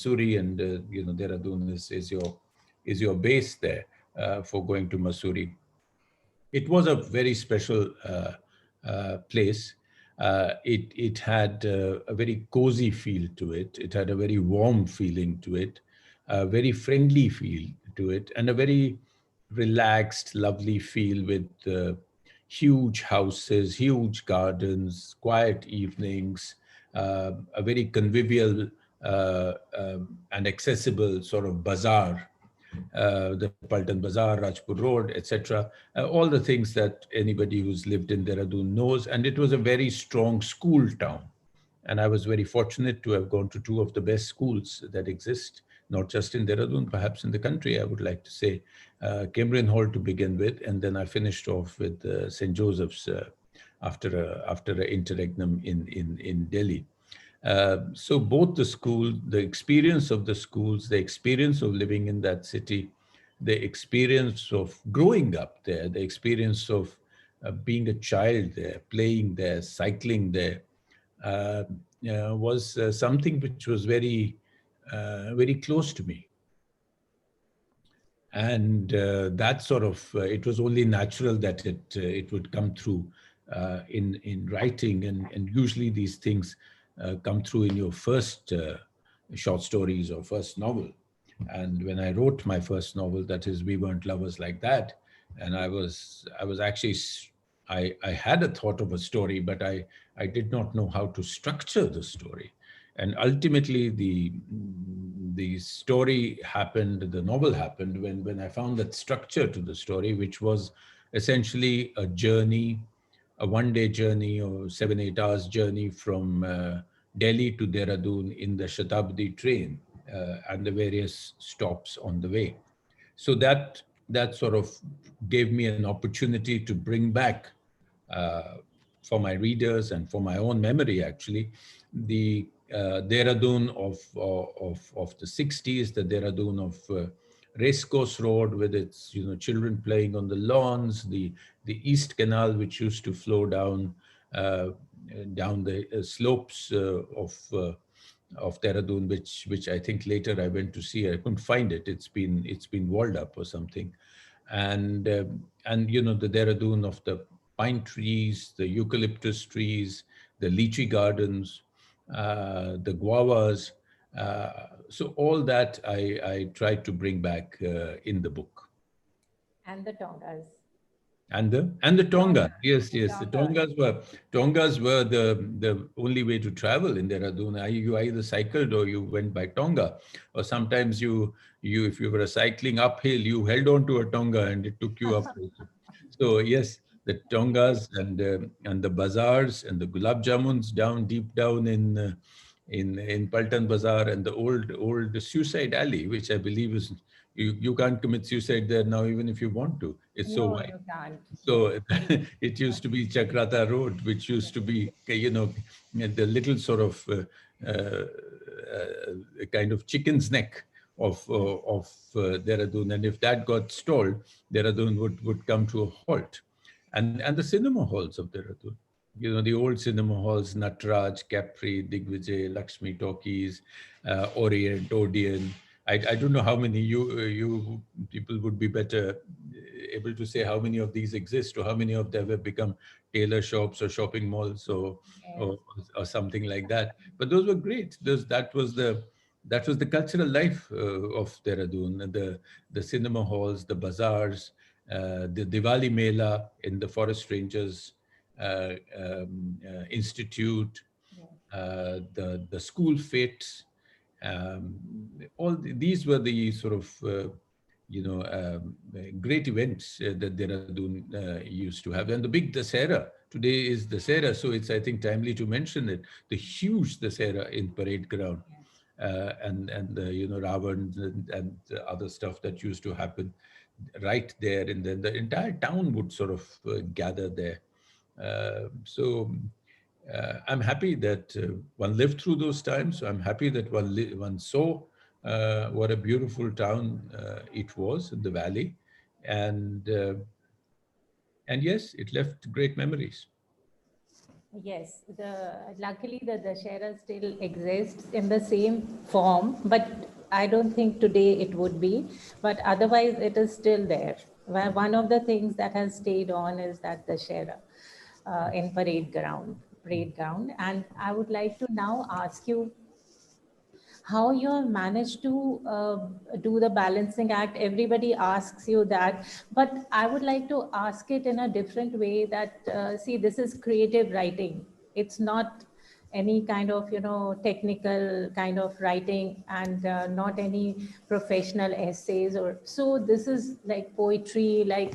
Mussoorie, and Dehradun is your base there for going to Mussoorie. It was a very special place. It had a very cozy feel to it. It had a very warm feeling to it, a very friendly feel to it, and a very relaxed, lovely feel with huge houses, huge gardens, quiet evenings, a very convivial and accessible sort of bazaar, the Paltan Bazaar, Rajpur Road, etc. All the things that anybody who's lived in Dehradun knows. And it was a very strong school town. And I was very fortunate to have gone to two of the best schools that exist, not just in Dehradun, perhaps in the country, I would like to say. Cambridge Hall to begin with, and then I finished off with St. Joseph's after an interregnum in Delhi. So both the school, the experience of the schools, the experience of living in that city, the experience of growing up there, the experience of being a child there, playing there, cycling there, was something which was very close to me. And that sort of, it was only natural that it would come through in writing, and usually these things come through in your first short stories or first novel. And when I wrote my first novel, that is We Weren't Lovers Like That, and I was actually, I had a thought of a story, but I did not know how to structure the story. And ultimately, the story happened, the novel happened when I found that structure to the story, which was essentially a journey, a one-day journey or 7-8 hours journey from Delhi to Dehradun in the Shatabdi train and the various stops on the way. So that sort of gave me an opportunity to bring back uh, for my readers and for my own memory, actually, the Dehradun of the 60s, the Dehradun of Racecourse Road with its children playing on the lawns, the East Canal which used to flow uh, down the slopes of Dehradun, which I think later I went to see. I couldn't find it. It's been walled up or something, and the Dehradun of the pine trees, the eucalyptus trees, the lychee gardens, the guavas. So all that I tried to bring back in the book. And the Tongas. And the Tonga, yes, The yes, the Tonga. Tongas were the only way to travel in Dehradun. You either cycled or you went by Tonga, or sometimes you if you were cycling uphill, you held on to a Tonga and it took you up. So yes, the Tongas and the bazaars and the gulab jamuns down deep down in Paltan Bazaar, and the old suicide alley, which I believe is you can't commit suicide there now even if you want to. It's so No, wide. you can't. So it used to be Chakrata Road, which used to be, the little sort of kind of chicken's neck of Dehradun. And if that got stalled, Dehradun would come to a halt. And the cinema halls of Dehradun. The old cinema halls, Natraj, Capri, Digvijay, Lakshmi Talkies, Orient, Odeon. I don't know how many you people would be better able to say how many of these exist, or how many of them have become tailor shops or shopping malls Yes. or, or something like that. But those were great. That was the cultural life of Dehradun, and the cinema halls, the bazaars, the Diwali Mela in the Forest Rangers Institute, Yes. the school fetes. Um, these were the sort of great events that Dehradun used to have. And the big Dasera today is Dasera, so it's, I think, timely to mention it. The huge Dasera in parade ground, Yes. and Ravans and other stuff that used to happen right there, and then the entire town would sort of gather there. So I'm happy that one lived through those times. So I'm happy that one saw what a beautiful town it was in the valley, and and yes, it left great memories. Yes, luckily the Dashera still exists in the same form, but I don't think today it would be. But otherwise, it is still there. One of the things that has stayed on is that Dashera in parade ground. And I would like to now ask you how you have managed to do the balancing act. Everybody asks you that, but I would like to ask it in a different way that, see, this is creative writing. It's not any kind of, technical kind of writing, and not any professional essays or so. This is like poetry, like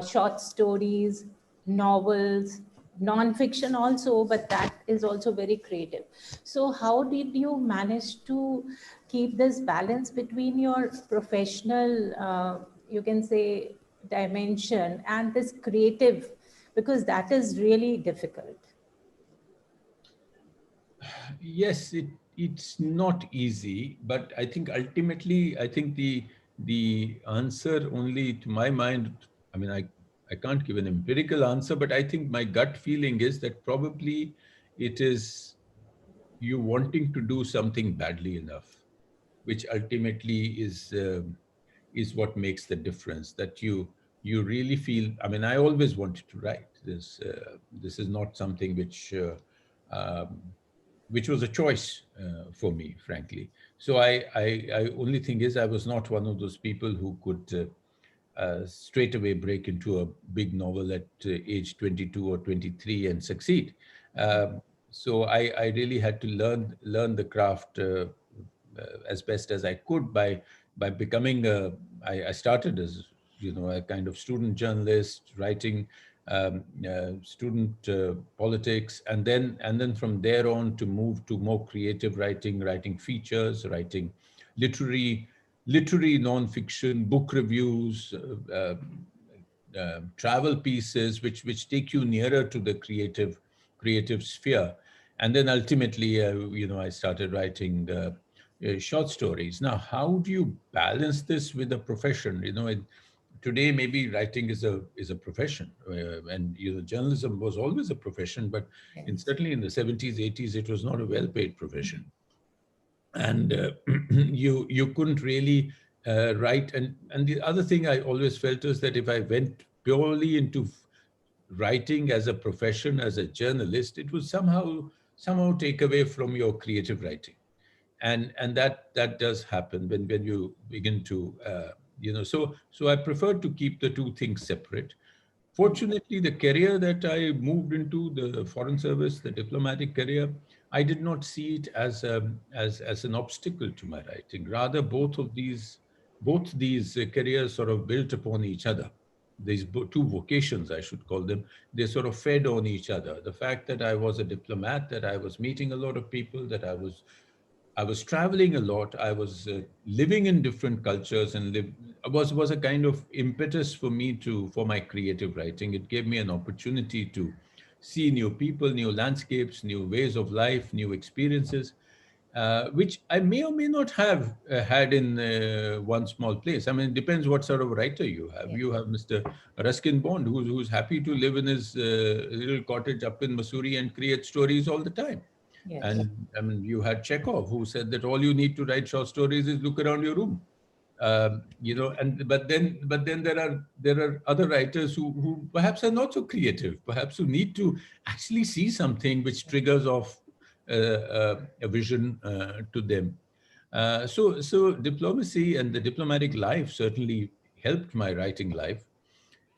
short stories, novels, non-fiction also, but that is also very creative. So how did you manage to keep this balance between your professional, you can say, dimension and this creative, because that is really difficult. Yes, it's not easy, but I think ultimately, I think the answer only to my mind, I mean, I can't give an empirical answer, but I think my gut feeling is that probably it is you wanting to do something badly enough, which ultimately is what makes the difference. That you really feel. I mean, I always wanted to write. This is not something which was a choice for me, frankly. So I only thing is I was not one of those people who could straight away break into a big novel at age 22 or 23 and succeed. So I really had to learn the craft as best as I could by becoming I started as a kind of student journalist writing student politics, and then from there on to move to more creative writing features, writing literary literary non-fiction, book reviews, travel pieces, which take you nearer to the creative sphere, and then ultimately, I started writing short stories. Now, how do you balance this with a profession? Today maybe writing is a profession, and journalism was always a profession, but Yes. certainly in the 70s, 80s, it was not a well-paid profession, and you couldn't really write. And the other thing I always felt is that if I went purely into writing as a profession, as a journalist, it would somehow take away from your creative writing, and that does happen when you begin to so I prefer to keep the two things separate. Fortunately, the career that I moved into, the foreign service, the diplomatic career, I did not see it as an obstacle to my writing. Rather, both these careers sort of built upon each other. These two vocations, I should call them, they sort of fed on each other. The fact that I was a diplomat, that I was meeting a lot of people, that I was traveling a lot. I was living in different cultures, and was a kind of impetus for me for my creative writing. It gave me an opportunity to see new people, new landscapes, new ways of life, new experiences, which I may or may not have had in one small place. I mean, it depends what sort of writer you have. Yes. You have Mr. Ruskin Bond, who's happy to live in his little cottage up in Missouri and create stories all the time. Yes. And I mean, you had Chekhov, who said that all you need to write short stories is look around your room. And but then there are other writers who perhaps are not so creative, perhaps who need to actually see something which triggers off a vision to them. So diplomacy and the diplomatic life certainly helped my writing life,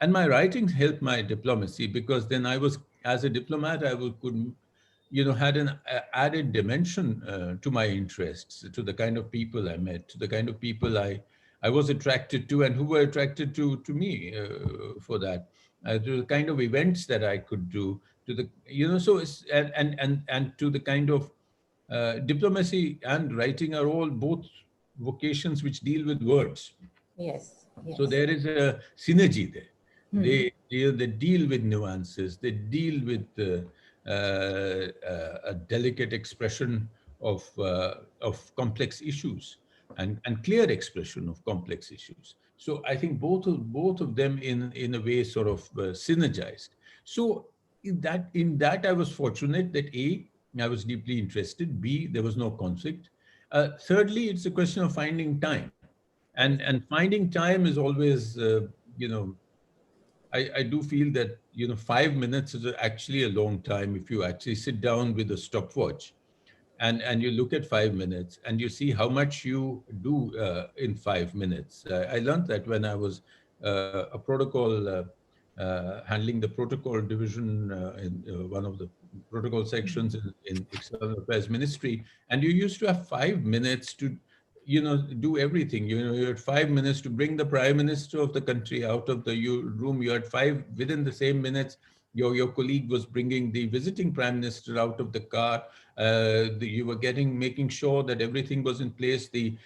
and my writing helped my diplomacy, because then I was, as a diplomat, could, had an added dimension to my interests, to the kind of people I met, to the kind of people I was attracted to, and who were attracted to me for that, to the kind of events that I could do, to the, so it's, and to the kind of diplomacy and writing are all both vocations which deal with words. Yes. So Yes. there is a synergy there. Hmm. They deal with nuances. They deal with a delicate expression of complex issues, and clear expression of complex issues. So I think both of them in a way sort of synergized. So in that I was fortunate that A, I was deeply interested. B, there was no conflict. Thirdly, it's a question of finding time, and finding time is always you know I do feel that 5 minutes is actually a long time if you actually sit down with a stopwatch and you look at 5 minutes and you see how much you do in 5 minutes. I learned that when I was a protocol handling the protocol division in one of the protocol sections in External Affairs Ministry, and you used to have 5 minutes to do everything. You had 5 minutes to bring the prime minister of the country out of the room. You had five within the same minutes. Your colleague was bringing the visiting prime minister out of the car. You were making sure that everything was in place. The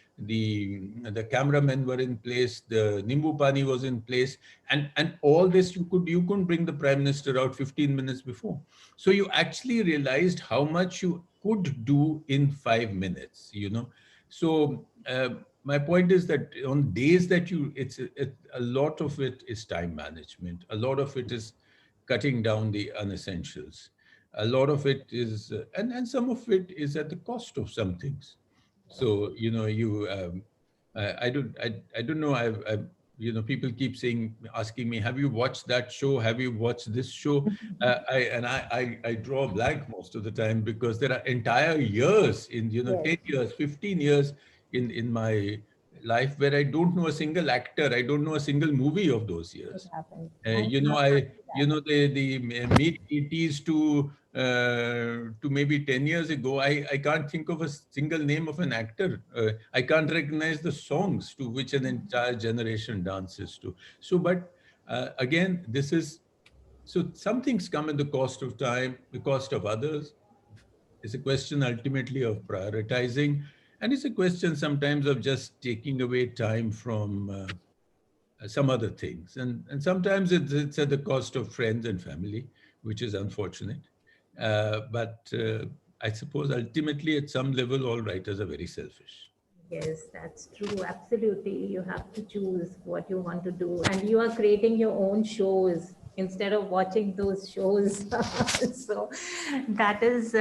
cameramen were in place. The Nimbu Pani was in place, and all this you couldn't bring the prime minister out 15 minutes before. So you actually realized how much you could do in 5 minutes. So my point is that on days that a lot of it is time management. A lot of it is cutting down the unessentials. A lot of it is, and some of it is at the cost of some things. So I don't know. People keep asking me, have you watched that show? Have you watched this show? I draw a blank most of the time because there are entire years in Yes, 10 years, 15 years in my life where I don't know a single actor. I don't know a single movie of those it years. happens. I cannot I do that. the mid 80s to maybe 10 years ago, I can't think of a single name of an actor. I can't recognize the songs to which an entire generation dances to. So, but again, some things come at the cost of time, the cost of others. It's a question ultimately of prioritizing, and it's a question sometimes of just taking away time from some other things. And sometimes it's at the cost of friends and family, which is unfortunate. But I suppose ultimately, at some level, all writers are very selfish. Yes, that's true. Absolutely. You have to choose what you want to do. And you are creating your own shows instead of watching those shows. So that is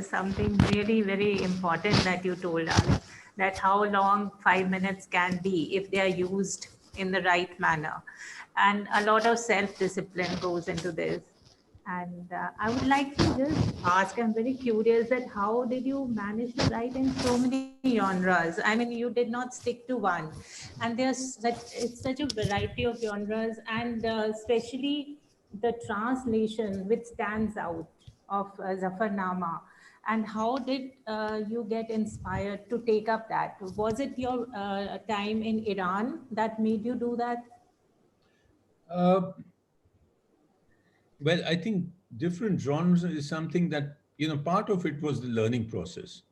something really very important that you told us, that how long 5 minutes can be if they are used in the right manner. And a lot of self-discipline goes into this. And I would like to just ask, I'm very curious that how did you manage to write in so many genres? I mean, you did not stick to one. And it's such a variety of genres, and especially the translation which stands out of Zafarnama. And how did you get inspired to take up that? Was it your time in Iran that made you do that? Uh, well, I think different genres is something that, part of it was the learning process.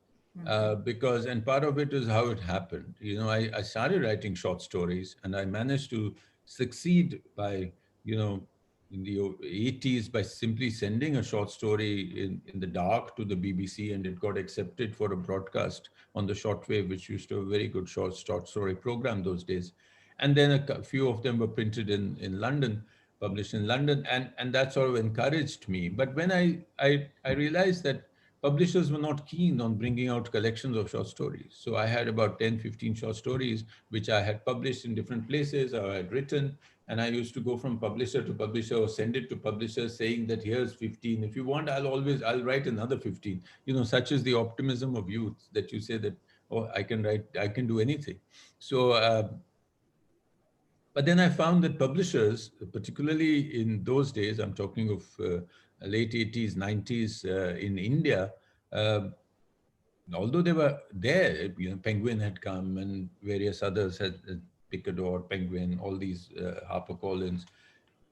And part of it is how it happened. I started writing short stories and I managed to succeed by, you know, in the 80s by simply sending a short story in the dark to the BBC, and it got accepted for a broadcast on the shortwave, which used to have a very good short story program those days. And then a few of them were printed in London, published in London, and that sort of encouraged me. But when I realized that publishers were not keen on bringing out collections of short stories. So I had about 10, 15 short stories, which I had published in different places or I had written. And I used to go from publisher to publisher or send it to publishers saying that here's 15. If you want, I'll write another 15. Such is the optimism of youth that you say that, oh, I can do anything. So, but then I found that publishers, particularly in those days, I'm talking of late 80s, 90s in India, uh, although they were there, Penguin had come and various others had Picador, Penguin, all these HarperCollins,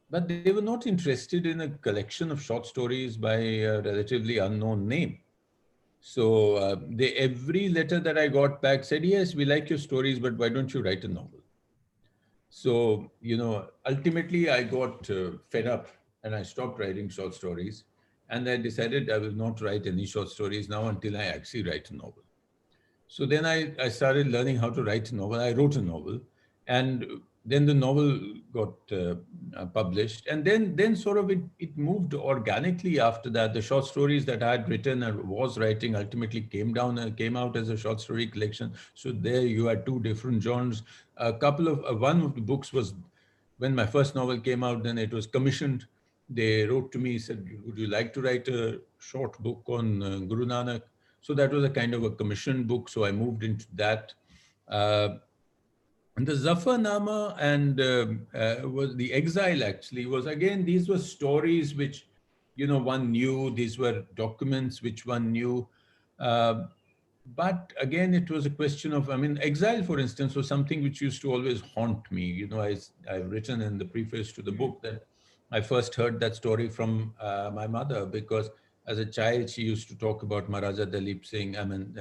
but they were not interested in a collection of short stories by a relatively unknown name. So every letter that I got back said, yes, we like your stories, but why don't you write a novel? So, ultimately I got fed up and I stopped writing short stories. And I decided I will not write any short stories now until I actually write a novel. So then I started learning how to write a novel. I wrote a novel. And then the novel got published, and then sort of it moved organically after that. The short stories that I had written and was writing ultimately came out as a short story collection. So there you had two different genres. A couple of one of the books was when my first novel came out. Then it was commissioned. They wrote to me, said, "Would you like to write a short book on Guru Nanak?" So that was a kind of a commissioned book. So I moved into that. Uh, and the Zafarnama and was the exile actually was again, these were stories which, one knew, these were documents which one knew. Uh, but again, it was a question of, I mean, exile, for instance, was something which used to always haunt me. I've written in the preface to the book that I first heard that story from my mother, because as a child, she used to talk about Maharaja Dalip Singh. I mean,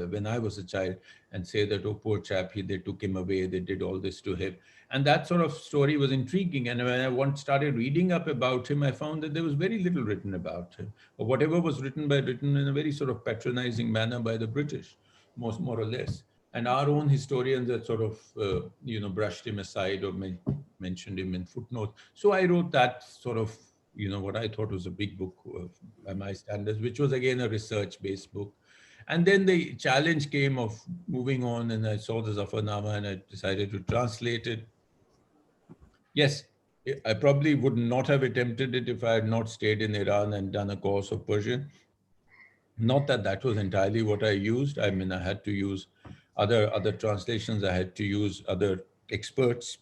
when I was a child, and say that, oh, poor chap, they took him away, they did all this to him. And that sort of story was intriguing. And when I once started reading up about him, I found that there was very little written about him, or whatever was written in a very sort of patronizing manner by the British, more or less. And our own historians had sort of, brushed him aside or mentioned him in footnotes. So I wrote that sort of, what I thought was a big book by my standards, which was again a research-based book. And then the challenge came of moving on, and I saw the Zafarnama and I decided to translate it. Yes, I probably would not have attempted it if I had not stayed in Iran and done a course of Persian. Not that that was entirely what I used. I mean, I had to use other translations. I had to use other experts,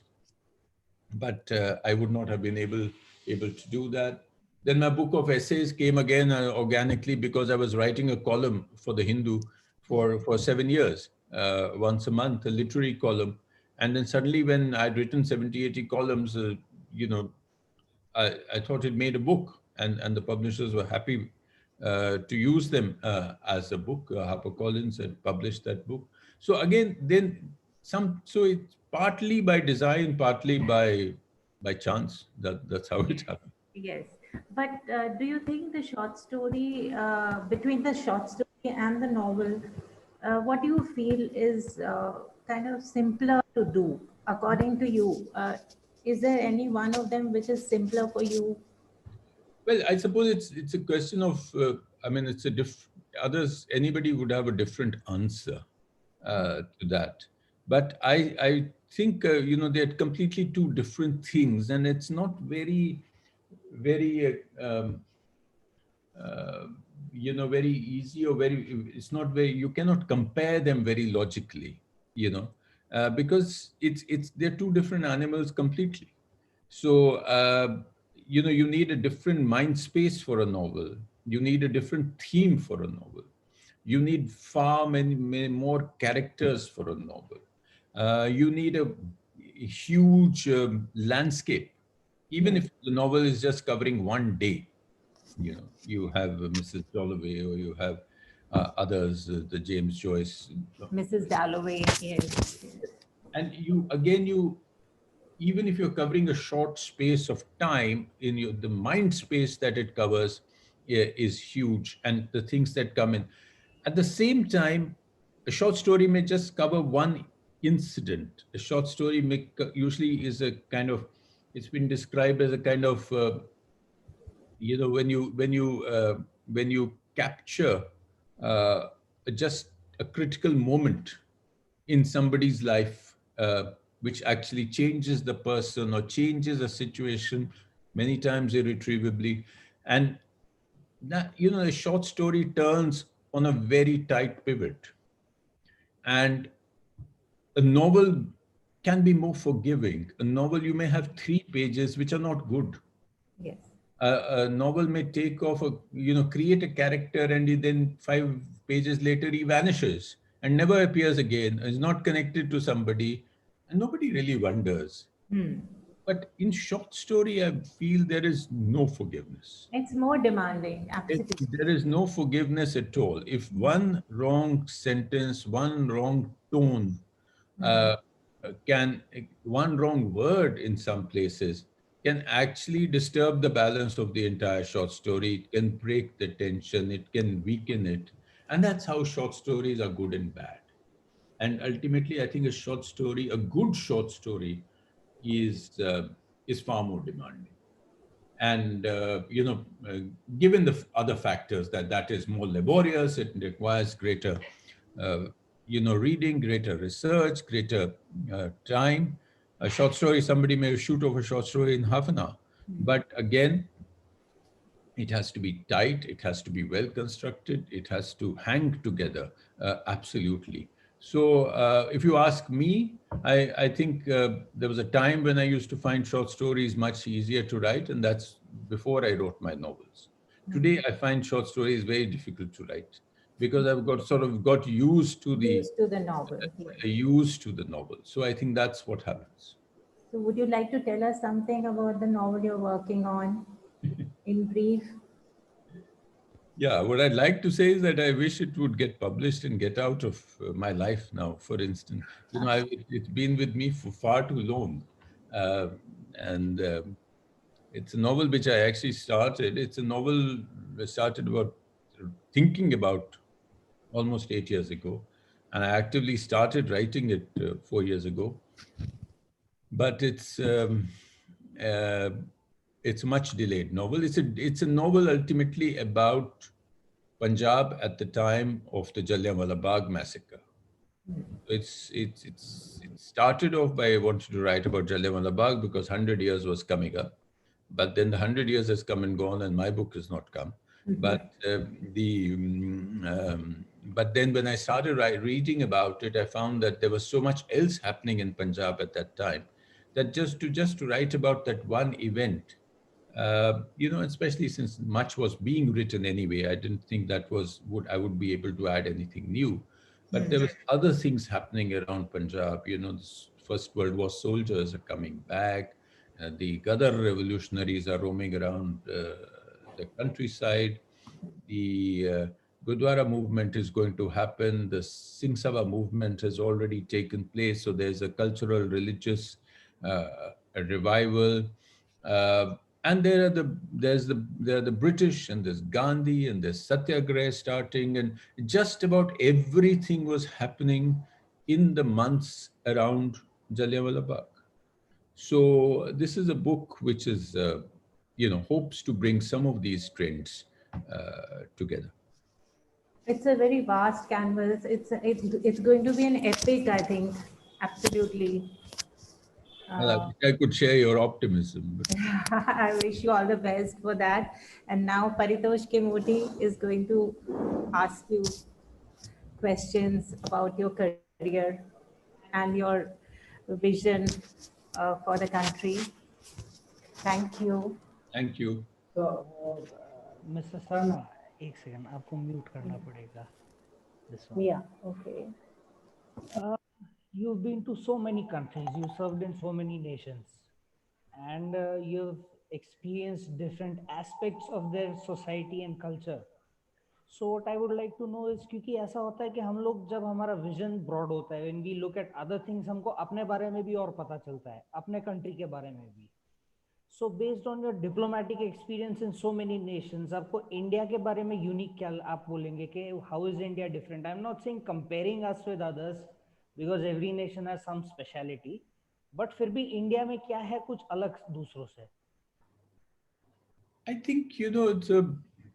but I would not have been able to do that. Then my book of essays came again organically, because I was writing a column for the Hindu for 7 years, once a month, a literary column. And then suddenly when I'd written 70, 80 columns, you know, I thought it made a book, and the publishers were happy to use them as a book. HarperCollins had published that book. So again, so it's partly by design, partly by chance. That's how it happened. Yes, but do you think the short story, between the short story and the novel, what do you feel is kind of simpler to do, according to you? Is there any one of them which is simpler for you? Well, I suppose it's a question of, I mean, it's a others, anybody would have a different answer to that. But I think, they're completely two different things, and it's not very, uh, very easy, or it's not very, you cannot compare them very logically, because they're two different animals completely. So, you need a different mind space for a novel. You need a different theme for a novel. You need far many more characters for a novel. You need a huge landscape. Even if the novel is just covering one day, you have Mrs. Dalloway, or you have others, the James Joyce. Mrs. Dalloway, yes. And even if you're covering a short space of time, the mind space that it covers is huge, and the things that come in. At the same time, a short story may just cover one incident. A short story usually is a kind of, it's been described as a kind of, when you capture uh, just a critical moment in somebody's life, which actually changes the person or changes a situation, many times irretrievably. And that, a short story turns on a very tight pivot. And a novel can be more forgiving. A novel, you may have 3 pages which are not good. Yes. A novel may take off, create a character, and then 5 pages later he vanishes and never appears again, is not connected to somebody, and nobody really wonders. But in short story, I feel there is no forgiveness. It's more demanding, absolutely. There is no forgiveness at all. If one wrong sentence, one wrong tone, uh, one wrong word in some places can actually disturb the balance of the entire short story. It can break the tension, it can weaken it. And that's how short stories are good and bad. And ultimately, I think a good short story is far more demanding. And given the other factors that is more laborious, it requires greater uh, reading, greater research, greater time. A short story, somebody may shoot over a short story in half an hour, but again, it has to be tight, it has to be well constructed, it has to hang together, absolutely. So if you ask me, I think there was a time when I used to find short stories much easier to write, and that's before I wrote my novels. Today, I find short stories very difficult to write because I've got used to Used to the novel. Yes. the novel. So I think that's what happens. So would you like to tell us something about the novel you're working on in brief? Yeah, what I'd like to say is that I wish it would get published and get out of my life now, for instance. It's been with me for far too long. Uh, and It's a novel which I actually started. It's a novel I started about thinking about almost 8 years ago. And I actively started writing it 4 years ago. But uh, it's a much delayed novel. It's a novel ultimately about Punjab at the time of the Jallianwala Bagh massacre. It started off by wanting to write about Jallianwala Bagh because 100 years was coming up, but then the 100 years has come and gone, and my book has not come. But the but then when I started reading about it, I found that there was so much else happening in Punjab at that time that just to write about that one event, especially since much was being written anyway, I didn't think that I would be able to add anything new. But there was other things happening around Punjab. The First World War soldiers are coming back. The Gadar revolutionaries are roaming around the countryside. The Gurdwara movement is going to happen. The Singh Sabha movement has already taken place. So there's a cultural, religious a revival. Uh, and there are the British, and there's Gandhi, and there's Satyagraha starting, and just about everything was happening in the months around Jallianwala Bagh. So this is a book which is, hopes to bring some of these trends together. It's a very vast canvas. It's going to be an epic, I think. Absolutely. Well, I wish I could share your optimism. I wish you all the best for that. And now Paritosh Kemoti is going to ask you questions about your career and your vision for the country. Thank you. Thank you. Mister Sarna एक second आपको mute करना पड़ेगा this one. Yeah, okay. You've been to so many countries, you served in so many nations, and you've experienced different aspects of their society and culture. So what I would like to know is, क्योंकि ऐसा होता है कि हम लोग जब हमारा vision broad होता है, when we look at other things, हमको अपने बारे में भी और पता चलता है, अपने कंट्री के बारे में भी. So based on your diplomatic experience in so many nations, आपको इंडिया के बारे में यूनिक क्या आप बोलेंगे कि how is India different? I'm not saying comparing us with others because every nation has some speciality, but फिर भी इंडिया में क्या है कुछ अलग दूसरों से? I think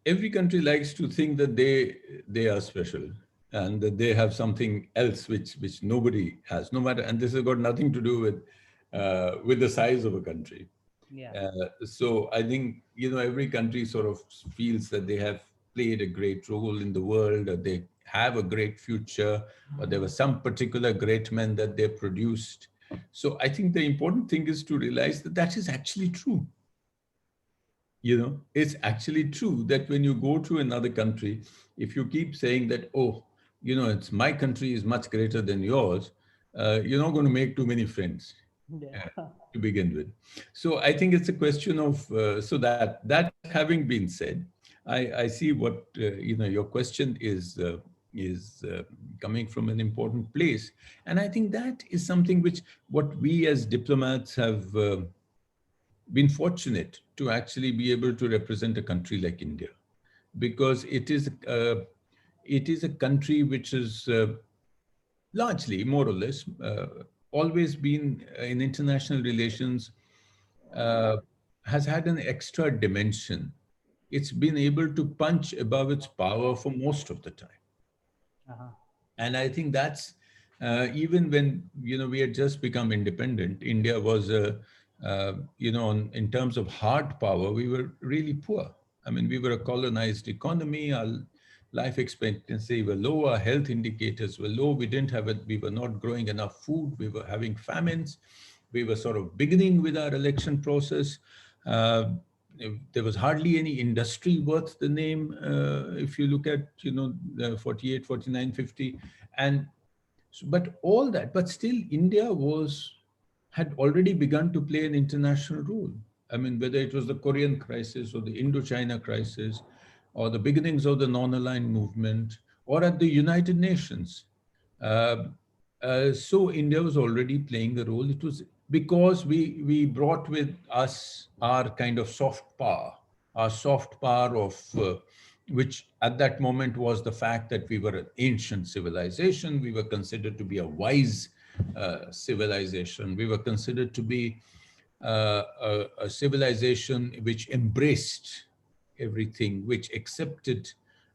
every country likes to think that they are special and that they have something else which nobody has, no matter. And this has got nothing to do with the size of a country. Yeah. So I think every country sort of feels that they have played a great role in the world, or they have a great future, or there was some particular great men that they produced. So I think the important thing is to realize that that is actually true. It's actually true that when you go to another country, if you keep saying that, oh, it's my country is much greater than yours, you're not going to make too many friends. Yeah. To begin with. So I think it's a question of, so that having been said, I see what, your question is coming from an important place. And I think that is something what we as diplomats have been fortunate to actually be able to represent a country like India, because it is a country which is largely, more or less, always been in international relations, uh, has had an extra dimension. It's been able to punch above its power for most of the time. Uh-huh. And I think that's even when we had just become independent, India was in terms of hard power, we were really poor. I mean, we were a colonized economy. Our life expectancy were low. Our health indicators were low. We didn't have it. We were not growing enough food. We were having famines. We were sort of beginning with our election process. Uh, there was hardly any industry worth the name if you look at the 48, 49, 50. And but all that, but still India had already begun to play an international role. I mean, whether it was the Korean crisis or the Indochina crisis or the beginnings of the non-aligned movement or at the United Nations. Uh, so India was already playing a role. It was because we brought with us our kind of our soft power of which at that moment was the fact that we were an ancient civilization. We were considered to be a wise civilization. We were considered to be a civilization which embraced everything, which accepted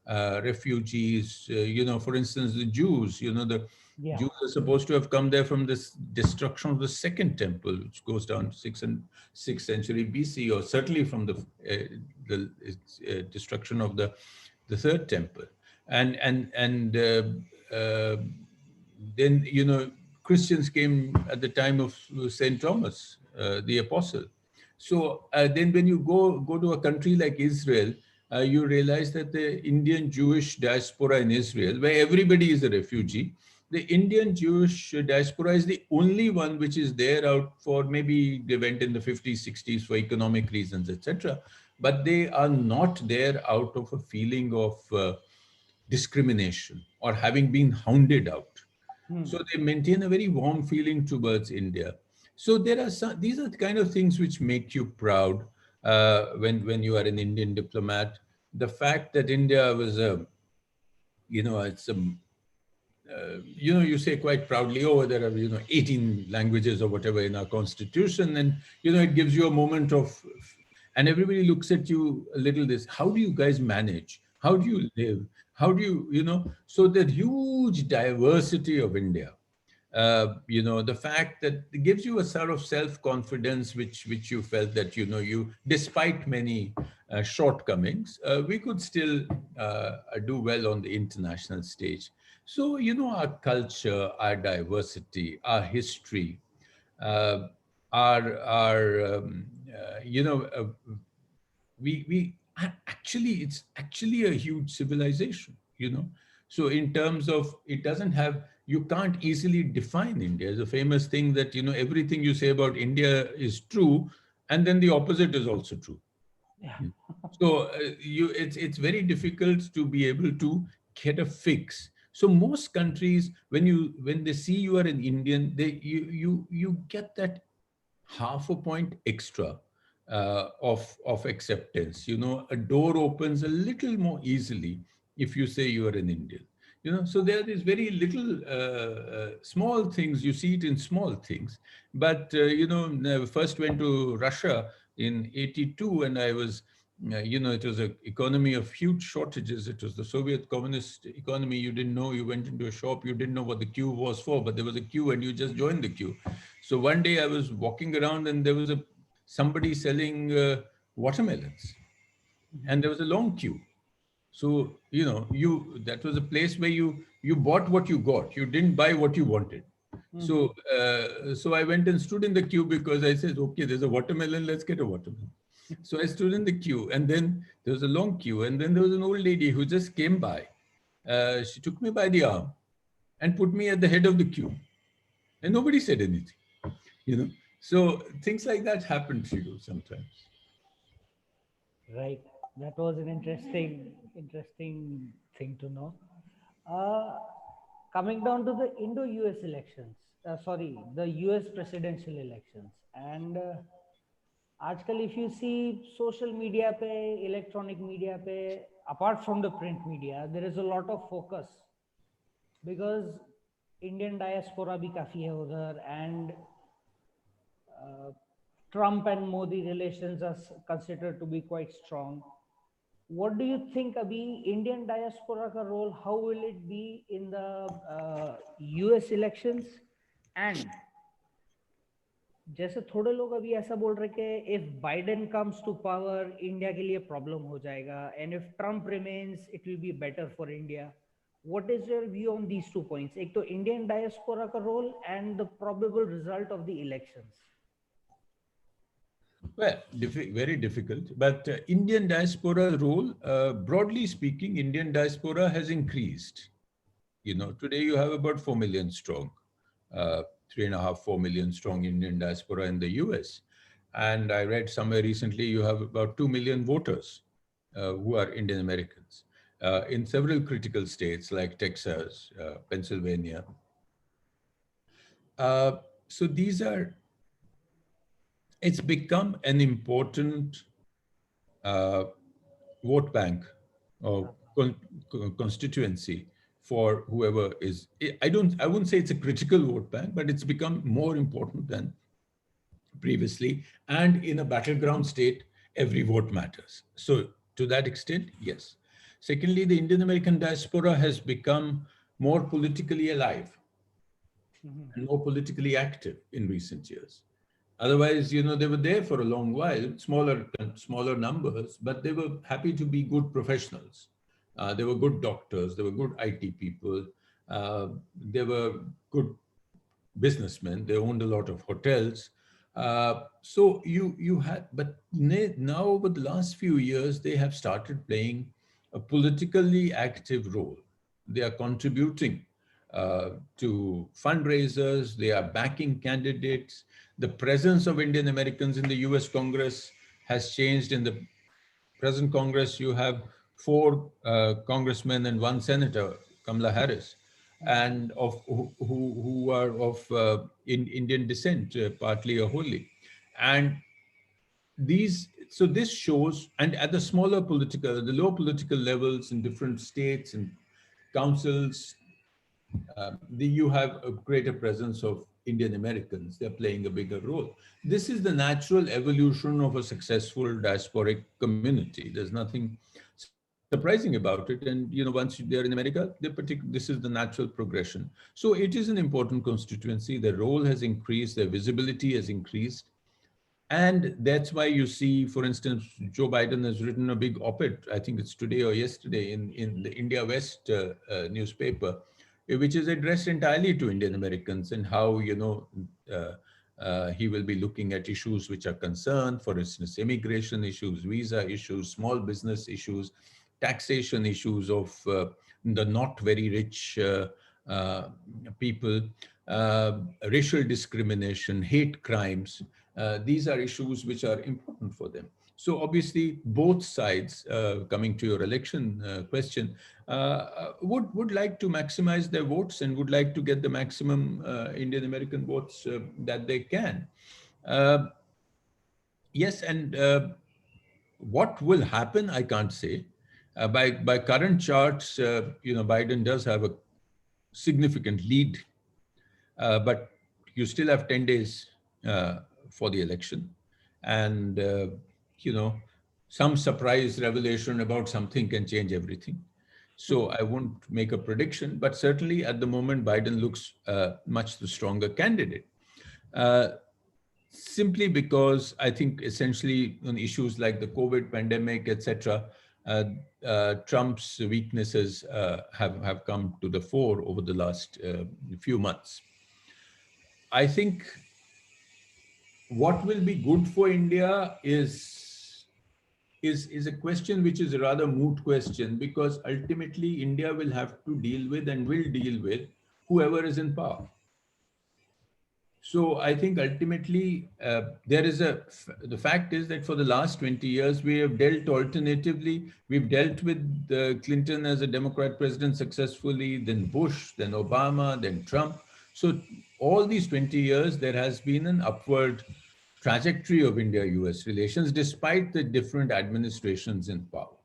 refugees. For instance, the Jews. The Yeah. Jews are supposed to have come there from this destruction of the Second Temple, which goes down to 6th century BC, or certainly from the destruction of the Third Temple, and then Christians came at the time of Saint Thomas, the apostle. So then, when you go to a country like Israel, you realize that the Indian Jewish diaspora in Israel, where everybody is a refugee, the Indian Jewish diaspora is the only one which is there out for, maybe they went in the 50s, 60s for economic reasons, etc. But they are not there out of a feeling of discrimination or having been hounded out. Hmm. So they maintain a very warm feeling towards India. So there are these are the kind of things which make you proud when you are an Indian diplomat. The fact that India was it's a you say quite proudly, oh, there are 18 languages or whatever in our constitution, and it gives you a moment of, and everybody looks at you a little this. How do you guys manage? How do you live? How do you So the huge diversity of India, the fact that it gives you a sort of self-confidence, which you felt that you, despite many shortcomings, we could still do well on the international stage. So our culture, our diversity, our history, uh, our we actually, it's actually a huge civilization. So in terms of, it doesn't have, you can't easily define India. There's a famous thing that everything you say about India is true, and then the opposite is also true. Yeah. So it's very difficult to be able to get a fix. So most countries, when they see you are an Indian, you get that half a point extra of acceptance. A door opens a little more easily if you say you are an Indian. So there is very little small things. You see it in small things. But I first went to Russia in '82, and I was. It was an economy of huge shortages. It was the Soviet communist economy. You didn't know. You went into a shop. You didn't know what the queue was for, but there was a queue, and you just joined the queue. So one day I was walking around, and there was somebody selling watermelons, and there was a long queue. So that was a place where you bought what you got. You didn't buy what you wanted. So I went and stood in the queue because I said, okay, there's a watermelon. Let's get a watermelon. So I stood in the queue, and then there was a long queue, and then there was an old lady who just came by. She took me by the arm and put me at the head of the queue, and nobody said anything. you know so things like that happen to you sometimes. Right. That was an interesting thing to know. Uh, Coming down to the Indo-US elections, sorry, the US presidential elections, and आजकल if you see social media पे, electronic media पे, apart from the print media, there is a lot of focus because Indian diaspora भी काफ़ी है उधर, and Trump and Modi relations are considered to be quite strong. What do you think अभी Indian diaspora का role, how will it be in the US elections? And जैसे थोड़े लोग अभी ऐसा बोल रहे कि if Biden comes to power, India के लिए problem हो जाएगा, and if Trump remains, it will be better for India. What is your view on these 2 points? एक तो Indian diaspora का role and the probable result of the elections. Well, very difficult. But Indian diaspora role, broadly speaking, Indian diaspora has increased. You know, today you have about 4 million strong, 3.5, 4 million strong Indian diaspora in the US. And I read somewhere recently you have about 2 million voters who are Indian Americans in several critical states like Texas, Pennsylvania. So these are, it's become an important vote bank or constituency for whoever is. I wouldn't say it's a critical vote bank, but it's become more important than previously. And in a battleground state, every vote matters. So to that extent, yes. Secondly, the Indian American diaspora has become more politically alive and more politically active in recent years. Otherwise, you know, they were there for a long while, smaller numbers, but they were happy to be good professionals. They were good doctors, they were good IT people, they were good businessmen, they owned a lot of hotels. So you had, but now over the last few years, they have started playing a politically active role. They are contributing to fundraisers, they are backing candidates. The presence of Indian Americans in the US Congress has changed. In the present Congress, you have 4 congressmen and 1 senator, Kamala Harris, and who are of Indian descent, partly or wholly. And so this shows, and at the the low political levels in different states and councils, you have a greater presence of Indian Americans. They're playing a bigger role. This is the natural evolution of a successful diasporic community. There's nothing surprising about it. And you know, once they're in America, this is the natural progression. So it is an important constituency. Their role has increased, their visibility has increased. And that's why you see, for instance, Joe Biden has written a big op-ed, I think it's today or yesterday, in the India West newspaper, which is addressed entirely to Indian Americans, and how, you know, he will be looking at issues which are concerned, for instance, immigration issues, visa issues, small business issues, taxation issues of the not very rich uh, people, racial discrimination, hate crimes. These are issues which are important for them. So obviously, both sides, coming to your election question, would like to maximize their votes and would like to get the maximum Indian American votes that they can. Yes, and what will happen, I can't say. By current charts, you know, Biden does have a significant lead, but you still have 10 days for the election. And, you know, some surprise revelation about something can change everything. So I won't make a prediction, but certainly at the moment, Biden looks much the stronger candidate. Simply because I think essentially on issues like the COVID pandemic, etc., Trump's weaknesses have come to the fore over the last few months. I think what will be good for India is a question which is a rather moot question, because ultimately India will have to deal with and will deal with whoever is in power. So I think ultimately the fact is that for the last 20 years, we have dealt alternatively. We've dealt with Clinton as a Democrat president successfully, then Bush, then Obama, then Trump. So all these 20 years, there has been an upward trajectory of India-US relations, despite the different administrations in power.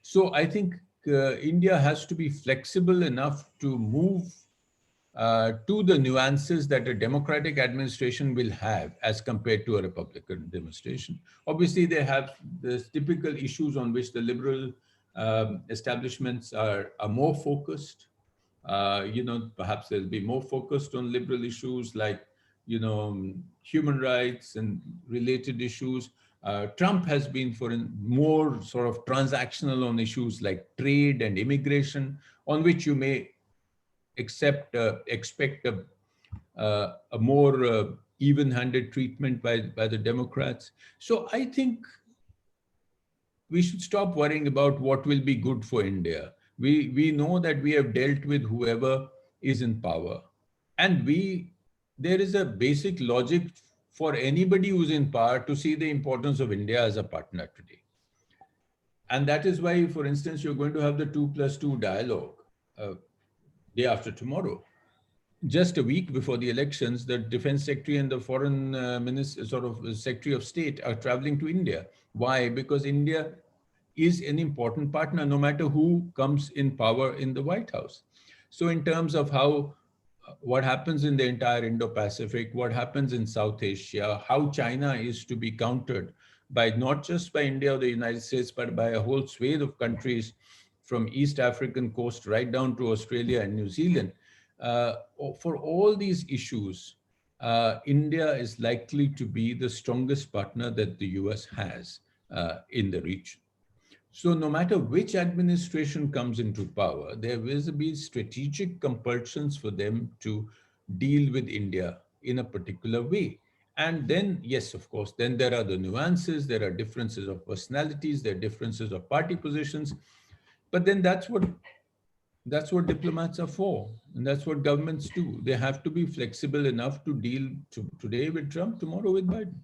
So I think India has to be flexible enough to move to the nuances that a democratic administration will have as compared to a Republican administration. Obviously, they have the typical issues on which the liberal establishments are more focused. Perhaps they'll be more focused on liberal issues like, human rights and related issues. Trump has been more sort of transactional on issues like trade and immigration, on which you may expect a more even-handed treatment by the Democrats. So I think we should stop worrying about what will be good for India. We know that we have dealt with whoever is in power, and there is a basic logic for anybody who's in power to see the importance of India as a partner today. And that is why, for instance, you're going to have the 2+2 dialogue day after tomorrow. Just a week before the elections, the defense secretary and the foreign minister, sort of secretary of state, are traveling to India. Why? Because India is an important partner, no matter who comes in power in the White House. So in terms of what happens in the entire Indo-Pacific, what happens in South Asia, how China is to be countered by not just by India or the United States, but by a whole swathe of countries from East African coast right down to Australia and New Zealand. For all these issues, India is likely to be the strongest partner that the US has in the region. So no matter which administration comes into power, there will be strategic compulsions for them to deal with India in a particular way. And then, yes, of course, then there are the nuances, there are differences of personalities, there are differences of party positions. But then that's what diplomats are for, and that's what governments do. They have to be flexible enough to deal today with Trump, tomorrow with Biden.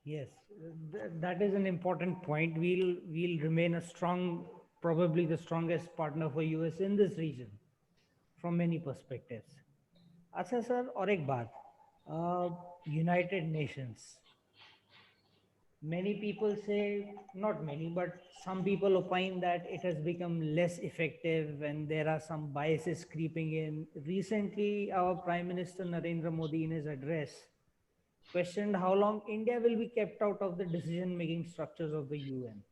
Yes, that is an important point. We'll remain a strong, probably the strongest partner for US in this region from many perspectives. अच्छा sir, और एक बात, United Nations. Many people say, not many, but some people opine that it has become less effective and there are some biases creeping in. Recently, our Prime Minister Narendra Modi in his address questioned how long India will be kept out of the decision-making structures of the UN.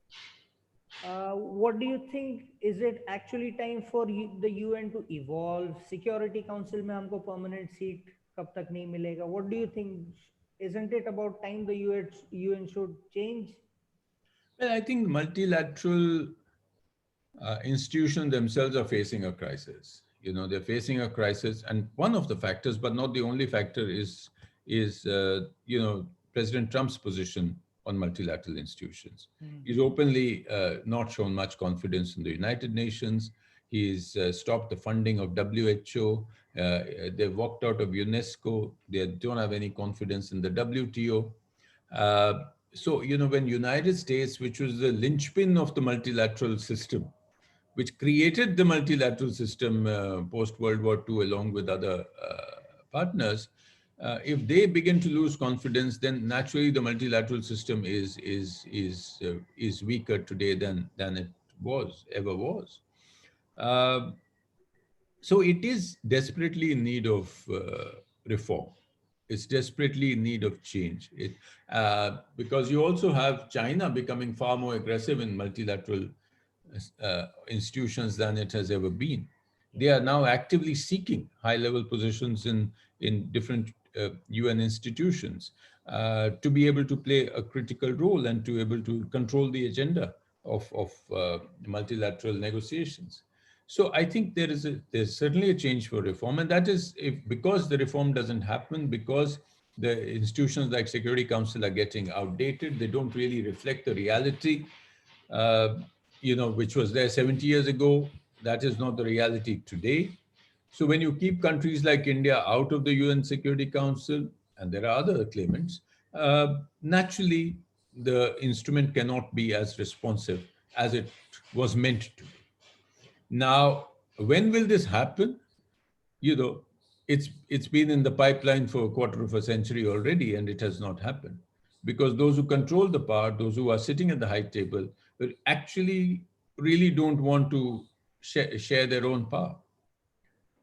What do you think? Is it actually time for the UN to evolve? Security Council में हमको permanent seat कब तक नहीं मिलेगा? What do you think? Isn't it about time the UN should change? Well, I think multilateral institutions themselves are facing a crisis. They're facing a crisis, and one of the factors, but not the only factor, is President Trump's position on multilateral institutions. He's openly not shown much confidence in the United Nations. He's stopped the funding of WHO. They've walked out of UNESCO. They don't have any confidence in the WTO. So, when United States, which was the linchpin of the multilateral system, which created the multilateral system post-World War II along with other partners, if they begin to lose confidence, then naturally the multilateral system is weaker today than it ever was. So it is desperately in need of reform. It's desperately in need of change. Because you also have China becoming far more aggressive in multilateral institutions than it has ever been. They are now actively seeking high-level positions in different UN institutions to be able to play a critical role and to be able to control the agenda of multilateral negotiations. So I think there's certainly a change for reform, and that is because the reform doesn't happen, because the institutions like Security Council are getting outdated. They don't really reflect the reality, which was there 70 years ago. That is not the reality today. So when you keep countries like India out of the UN Security Council, and there are other claimants, naturally the instrument cannot be as responsive as it was meant to be. Now, when will this happen? It's been in the pipeline for a quarter of a century already, and it has not happened. Because those who control the power, those who are sitting at the high table, actually really don't want to share their own power.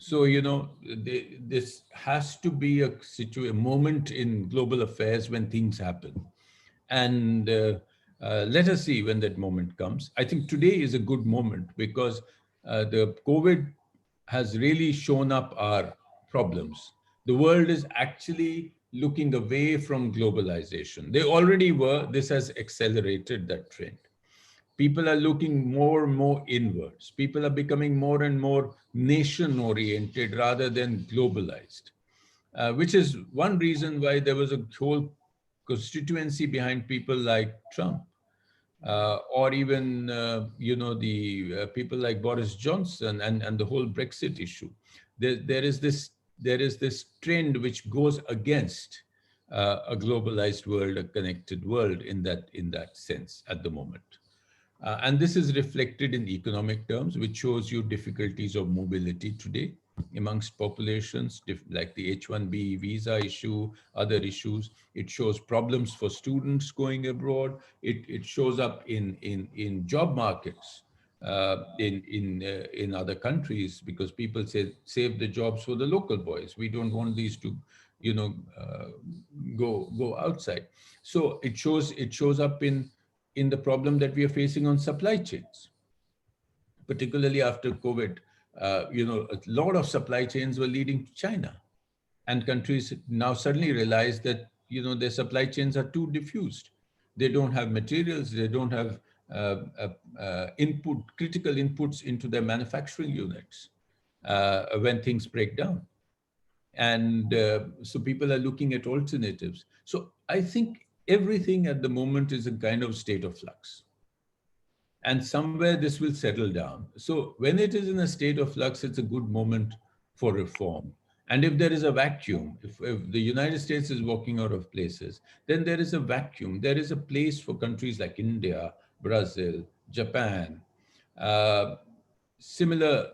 So, this has to be a moment in global affairs when things happen. And let us see when that moment comes. I think today is a good moment because the COVID has really shown up our problems. The world is actually looking away from globalization. They already were, this has accelerated that trend. People are looking more and more inwards. People are becoming more and more nation oriented rather than globalized, which is one reason why there was a whole constituency behind people like Trump, or even the people like Boris Johnson and the whole Brexit issue. There is this trend which goes against a globalized world, a connected world in that sense at the moment. And this is reflected in economic terms, which shows you difficulties of mobility today amongst populations, like the H-1B visa issue, other issues. It shows problems for students going abroad. It shows up in job markets in other countries, because people say, save the jobs for the local boys. We don't want these to, you know, uh, go outside. So it shows up in the problem that we are facing on supply chains, particularly after COVID. A lot of supply chains were leading to China, and countries now suddenly realize that their supply chains are too diffused. They don't have materials. They don't have critical inputs into their manufacturing units when things break down. And so people are looking at alternatives. So I think everything at the moment is a kind of state of flux, and somewhere this will settle down. So when it is in a state of flux, it's a good moment for reform. And if there is a vacuum, if the United States is walking out of places, then there is a vacuum. There is a place for countries like India, Brazil, Japan, uh, similar,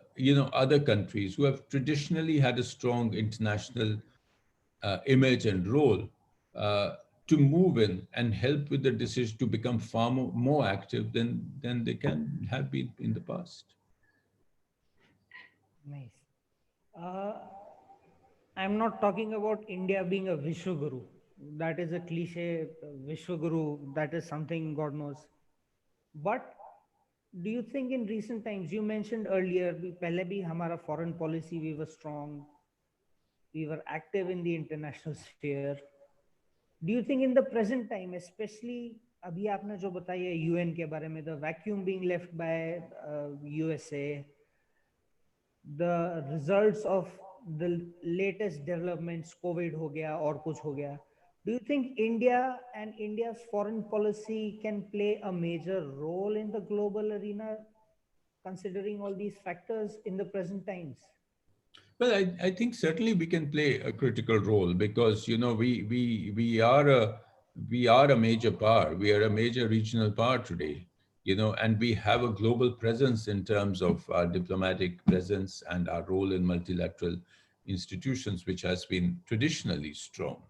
other countries who have traditionally had a strong international image and role, uh, to move in and help with the decision to become far more active than they can have been in the past. Nice. Uh, I'm not talking about India being a Vishwaguru. That is a cliche, Vishwaguru, that is something God knows. But do you think in recent times, you mentioned earlier, पहले भी हमारा foreign policy, we were strong, we were active in the international sphere. Do you think in the present time, especially अभी आपने जो बताया UN के बारे में, the vacuum being left by USA, the results of the latest developments, COVID हो गया और कुछ हो गया, do you think India and India's foreign policy can play a major role in the global arena, considering all these factors in the present times? Well, I think certainly we can play a critical role, because we are a major power. We are a major regional power today, and we have a global presence in terms of our diplomatic presence and our role in multilateral institutions, which has been traditionally strong.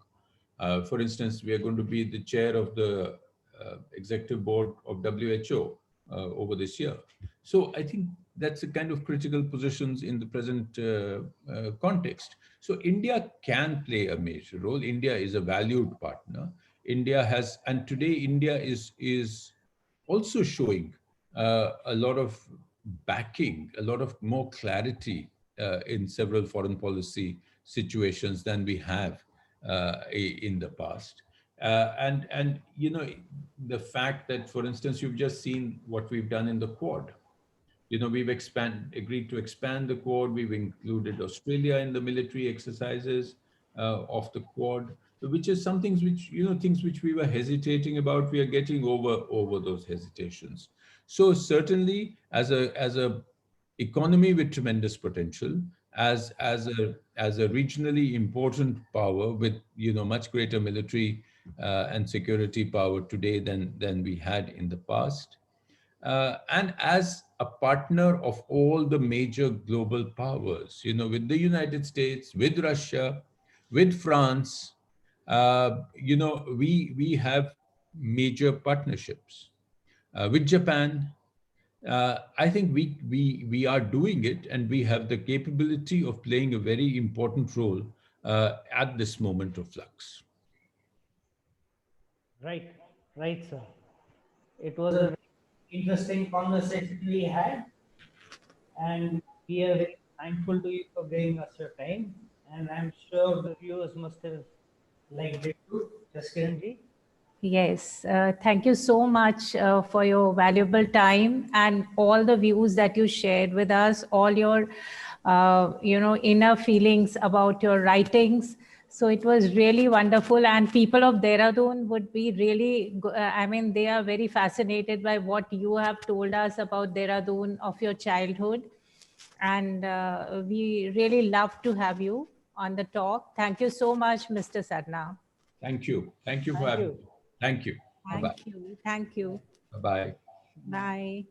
For instance, we are going to be the chair of the executive board of WHO over this year. So I think that's a kind of critical positions in the present context. So India can play a major role. India is a valued partner. India has, and today India is also showing a lot of backing, a lot of more clarity in several foreign policy situations than we have in the past. And the fact that, for instance, you've just seen what we've done in the Quad. We've agreed to expand the Quad. We've included Australia in the military exercises of the Quad, which is some things things which we were hesitating about. We are getting over those hesitations. So certainly, as a economy with tremendous potential, as a regionally important power with much greater military and security power today than we had in the past, and as a partner of all the major global powers, with the United States, with Russia, with France, we have major partnerships with Japan. I think we are doing it, and we have the capability of playing a very important role at this moment of flux. Right, right, sir. It was a very interesting conversation we had, and we are very thankful to you for giving us your time. And I'm sure the viewers must have liked it too. Jaskiranji. Yes, thank you so much for your valuable time and all the views that you shared with us, all your, inner feelings about your writings. So it was really wonderful, and people of Dehradun would be really, I mean, they are very fascinated by what you have told us about Dehradun of your childhood. And we really love to have you on the talk. Thank you so much, Mr. Sarna. Thank you. Thank you for Thank having you. me. Thank you. Bye-bye. Thank you. Thank you. Bye-bye. Bye.